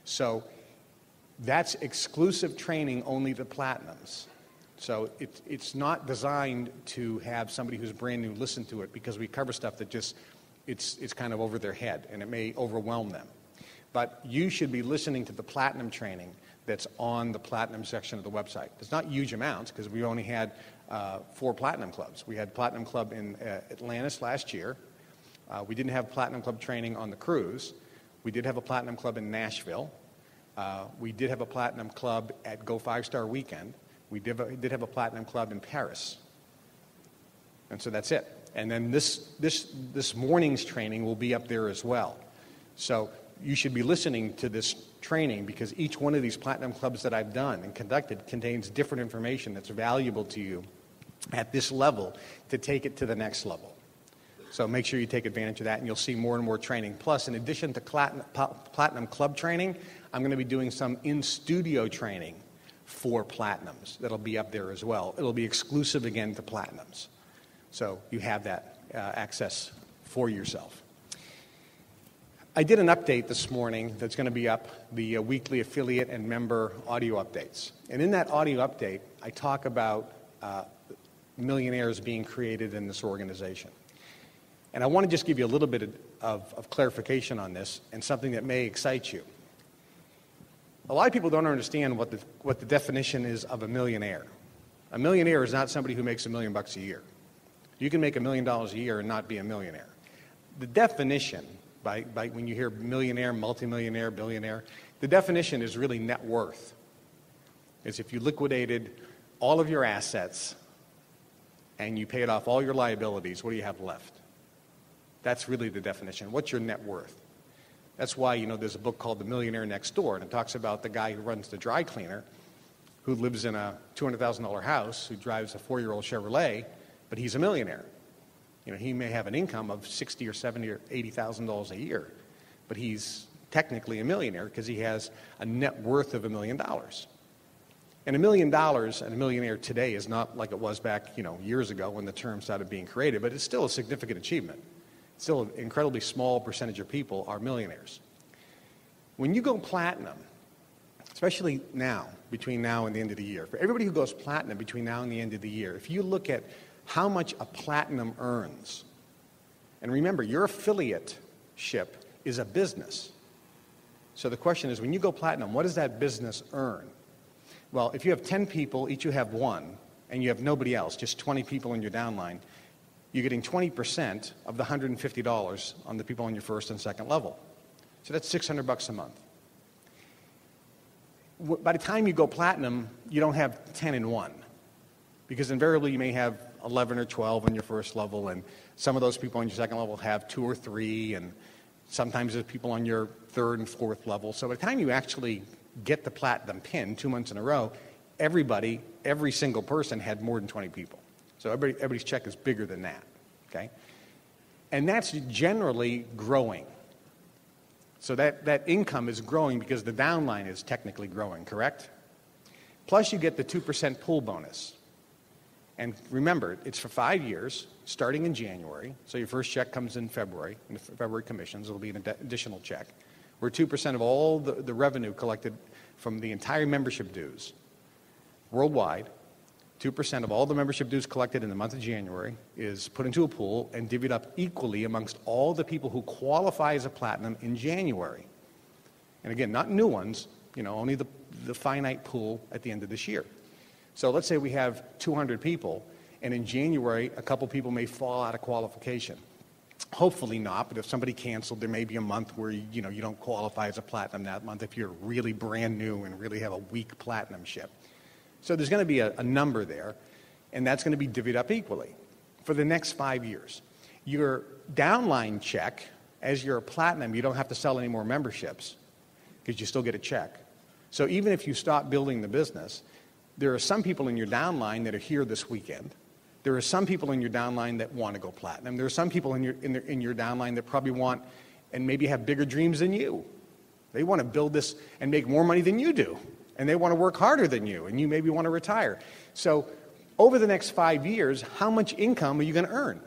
So that's exclusive training only to Platinums. So it's not designed to have somebody who's brand new listen to it, because we cover stuff that just, it's kind of over their head and it may overwhelm them. But you should be listening to the Platinum training that's on the Platinum section of the website. It's not huge amounts, because we only had 4 Platinum clubs. We had Platinum Club in Atlantis last year. We didn't have Platinum Club training on the cruise. We did have a Platinum Club in Nashville. We did have a Platinum Club at Go 5-Star Weekend. We did have a Platinum Club in Paris. And so that's it. And then this morning's training will be up there as well. So you should be listening to this training, because each one of these Platinum Clubs that I've done and conducted contains different information that's valuable to you at this level to take it to the next level. So make sure you take advantage of that, and you'll see more and more training. Plus, in addition to Platinum Club training, I'm going to be doing some in-studio training for Platinums that'll be up there as well. It'll be exclusive again to Platinums. So you have that access for yourself. I did an update this morning that's going to be up, the weekly affiliate and member audio updates. And in that audio update, I talk about millionaires being created in this organization. And I want to just give you a little bit of clarification on this, and something that may excite you. A lot of people don't understand what the definition is of a millionaire. A millionaire is not somebody who makes $1 million a year. You can make $1 million a year and not be a millionaire. The definition, by when you hear millionaire, multimillionaire, billionaire, the definition is really net worth. It's if you liquidated all of your assets and you paid off all your liabilities, what do you have left? That's really the definition. What's your net worth? That's why, there's a book called The Millionaire Next Door, and it talks about the guy who runs the dry cleaner, who lives in a $200,000 house, who drives a 4-year-old Chevrolet, but he's a millionaire. He may have an income of $60,000 or $70,000 or $80,000 a year, but he's technically a millionaire because he has a net worth of $1 million. And $1 million and a millionaire today is not like it was back, years ago when the term started being created, but it's still a significant achievement. Still, an incredibly small percentage of people are millionaires. When you go platinum, especially now, between now and the end of the year, for everybody who goes platinum between now and the end of the year, if you look at how much a platinum earns, and remember, your affiliateship is a business. So the question is, when you go platinum, what does that business earn? Well, if you have 10 people, each you have 1, and you have nobody else, just 20 people in your downline, you're getting 20% of the $150 on the people on your first and second level. So that's $600 a month. By the time you go platinum, you don't have 10 in 1, because invariably you may have 11 or 12 on your first level, and some of those people on your second level have 2 or 3, and sometimes there's people on your third and fourth level. So by the time you actually get the platinum pin 2 months in a row, every single person had more than 20 people. So everybody's check is bigger than that, okay? And that's generally growing. So that income is growing because the downline is technically growing, correct? Plus you get the 2% pool bonus. And remember, it's for 5 years, starting in January. So your first check comes in February, in the February commissions. It'll be an additional check, where 2% of all the revenue collected from the entire membership dues worldwide, 2% of all the membership dues collected in the month of January is put into a pool and divvied up equally amongst all the people who qualify as a platinum in January. And again, not new ones, only the finite pool at the end of this year. So let's say we have 200 people, and in January, a couple people may fall out of qualification. Hopefully not, but if somebody canceled, there may be a month where you don't qualify as a platinum that month if you're really brand new and really have a weak platinumship. So there's going to be a number there, and that's going to be divvied up equally for the next 5 years. Your downline check, as you're a platinum, you don't have to sell any more memberships because you still get a check. So even if you stop building the business, there are some people in your downline that are here this weekend. There are some people in your downline that want to go platinum. There are some people in your downline that probably want and maybe have bigger dreams than you. They want to build this and make more money than you do. And they want to work harder than you, and you maybe want to retire. So over the next 5 years, how much income are you going to earn?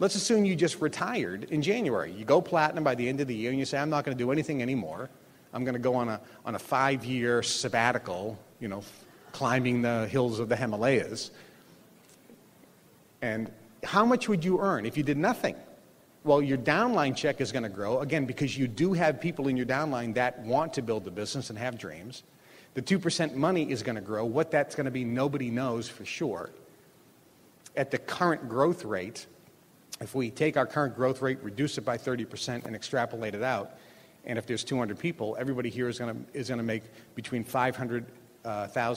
Let's assume you just retired in January. You go platinum by the end of the year, and you say, I'm not going to do anything anymore. I'm going to go on a 5-year sabbatical, climbing the hills of the Himalayas. And how much would you earn if you did nothing? Well, your downline check is going to grow, again, because you do have people in your downline that want to build a business and have dreams. The 2% money is going to grow. What that's going to be, nobody knows for sure. At the current growth rate, if we take our current growth rate, reduce it by 30% and extrapolate it out, and if there's 200 people, everybody here is going to make between $500,000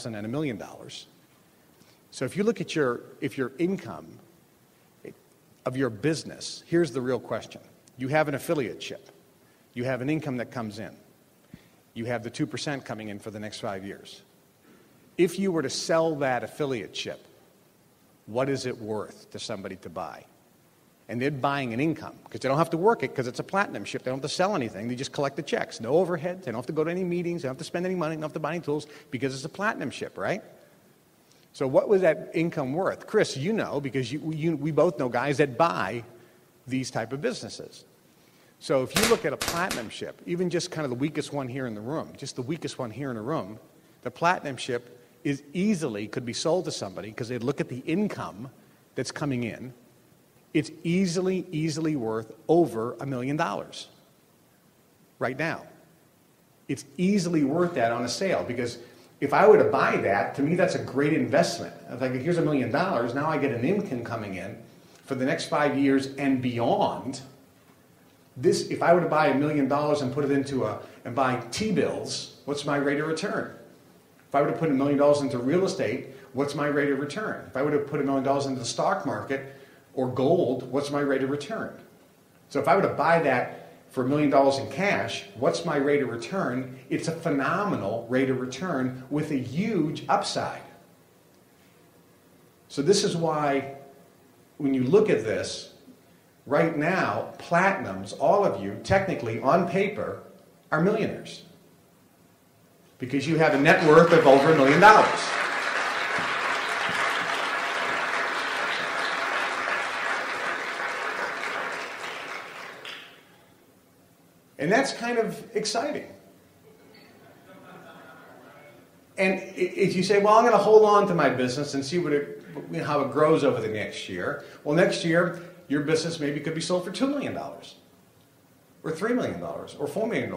and $1 million. So if you look at your income of your business, here's the real question. You have an affiliateship. You have an income that comes in. You have the 2% coming in for the next 5 years. If you were to sell that affiliateship, what is it worth to somebody to buy? And they're buying an income, because they don't have to work it, because it's a platinum ship. They don't have to sell anything. They just collect the checks. No overhead. They don't have to go to any meetings. They don't have to spend any money. They don't have to buy any tools, because it's a platinum ship, right? So what was that income worth? Chris, you know, because we both know guys that buy these type of businesses. So if you look at a platinum ship, even just kind of the weakest one here in the room, just the weakest one here in the room, the platinum ship is easily could be sold to somebody, because they'd look at the income that's coming in. It's easily worth over $1 million right now. It's easily worth that on a sale, because if I were to buy that, to me that's a great investment. If I go, here's $1 million, now I get an income coming in for the next 5 years and beyond. This, if I were to buy $1 million and put it into and buy T-bills, what's my rate of return? If I were to put $1 million into real estate, what's my rate of return? If I were to put $1 million into the stock market or gold, what's my rate of return? So if I were to buy that for $1 million in cash, what's my rate of return? It's a phenomenal rate of return with a huge upside. So this is why when you look at this, right now, platinums, all of you, technically, on paper, are millionaires. Because you have a net worth of over $1 million. And that's kind of exciting. And if you say, well, I'm going to hold on to my business and see how it grows over the next year. Well, next year, your business maybe could be sold for $2 million, or $3 million, or $4 million.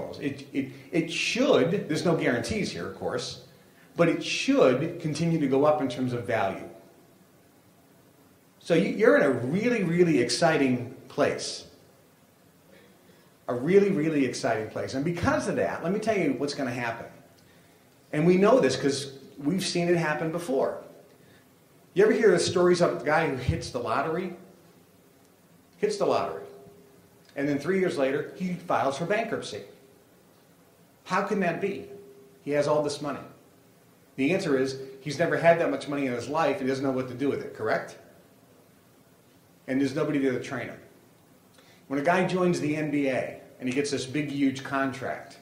It should, there's no guarantees here, of course, but it should continue to go up in terms of value. So you're in a really exciting place. A really exciting place. And because of that, let me tell you what's going to happen. And we know this because we've seen it happen before. You ever hear the stories of the guy who hits the lottery? Hits the lottery. And then 3 years later, he files for bankruptcy. How can that be? He has all this money. The answer is, he's never had that much money in his life, and he doesn't know what to do with it, correct? And there's nobody there to train him. When a guy joins the NBA and he gets this big, huge contract,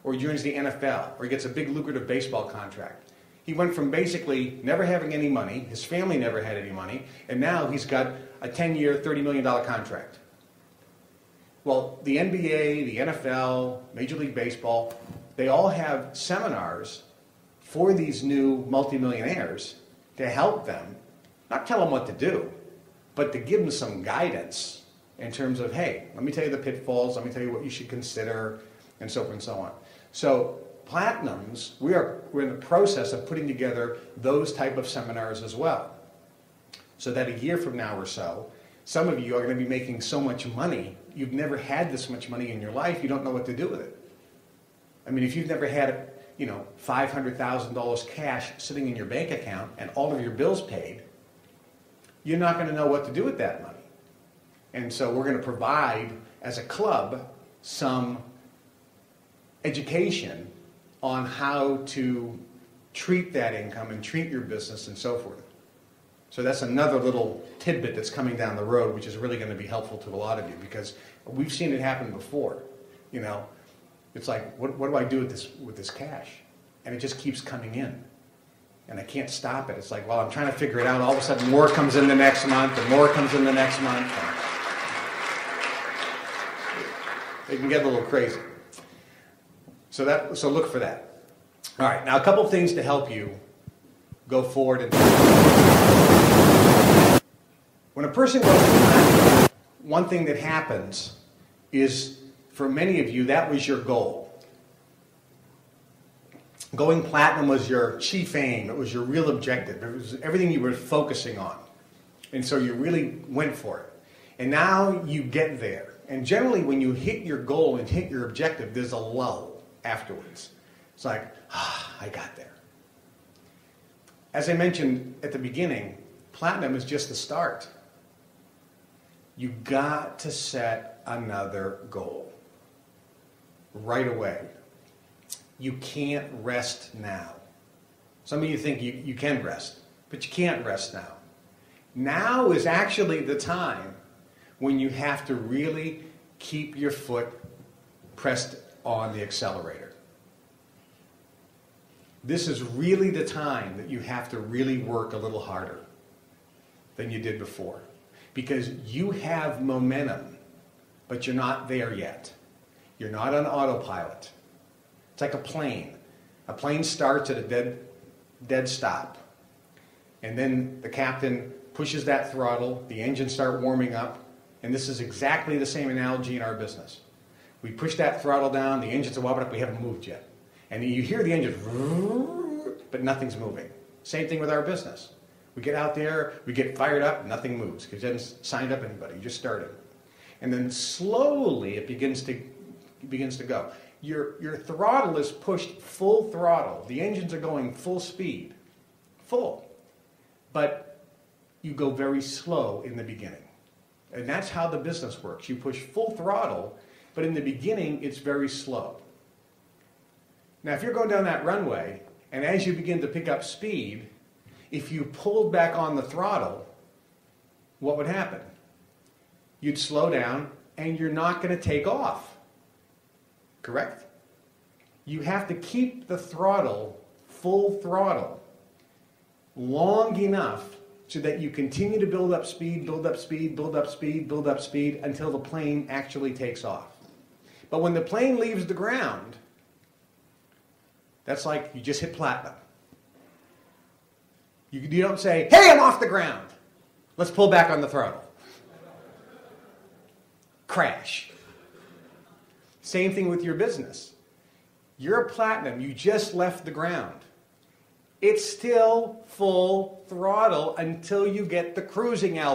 or he joins the NFL, or he gets a big, lucrative baseball contract, he went from basically never having any money, his family never had any money, and now he's got a 10-year, $30 million contract. Well, the NBA, the NFL, Major League Baseball, they all have seminars for these new multimillionaires to help them, not tell them what to do, but to give them some guidance in terms of, hey, let me tell you the pitfalls, let me tell you what you should consider, and so forth and so on. So platinums, we're in the process of putting together those type of seminars as well. So that a year from now or so, some of you are going to be making so much money, you've never had this much money in your life, you don't know what to do with it. I mean, if you've never had, $500,000 cash sitting in your bank account and all of your bills paid, you're not going to know what to do with that money. And so we're going to provide, as a club, some education on how to treat that income and treat your business and so forth. So that's another little tidbit that's coming down the road, which is really going to be helpful to a lot of you, because we've seen it happen before. It's like, what do I do with this cash? And it just keeps coming in. And I can't stop it. It's like, well, I'm trying to figure it out. All of a sudden, more comes in the next month, and more comes in the next month. It can get a little crazy. So look for that. All right, now a couple things to help you go forward. When a person goes to platinum, one thing that happens is, for many of you, that was your goal. Going platinum was your chief aim. It was your real objective. It was everything you were focusing on. And so you really went for it. And now you get there. And generally when you hit your goal and hit your objective, there's a lull afterwards. It's like, I got there. As I mentioned at the beginning, platinum is just the start. You got to set another goal right away. You can't rest now. Some of you think you can rest, but you can't rest now. Now is actually the time when you have to really keep your foot pressed on the accelerator. This is really the time that you have to really work a little harder than you did before. Because you have momentum, but you're not there yet. You're not on autopilot. It's like a plane. A plane starts at a dead stop. And then the captain pushes that throttle, the engines start warming up, and this is exactly the same analogy in our business. We push that throttle down, the engines are warming up, we haven't moved yet. And you hear the engines, but nothing's moving. Same thing with our business. We get out there, we get fired up, nothing moves, because you haven't signed up anybody, you just started. And then slowly it begins to go. Your throttle is pushed full throttle. The engines are going full speed, full. But you go very slow in the beginning. And that's how the business works. You push full throttle, but in the beginning it's very slow. Now if you're going down that runway, and as you begin to pick up speed, if you pulled back on the throttle, what would happen? You'd slow down and you're not going to take off. Correct? You have to keep the throttle full throttle long enough so that you continue to build up speed, build up speed, build up speed, build up speed until the plane actually takes off. But when the plane leaves the ground, that's like you just hit platinum. You don't say, hey, I'm off the ground. Let's pull back on the throttle. Crash. Same thing with your business. You're a platinum. You just left the ground. It's still full throttle until you get the cruising altitude.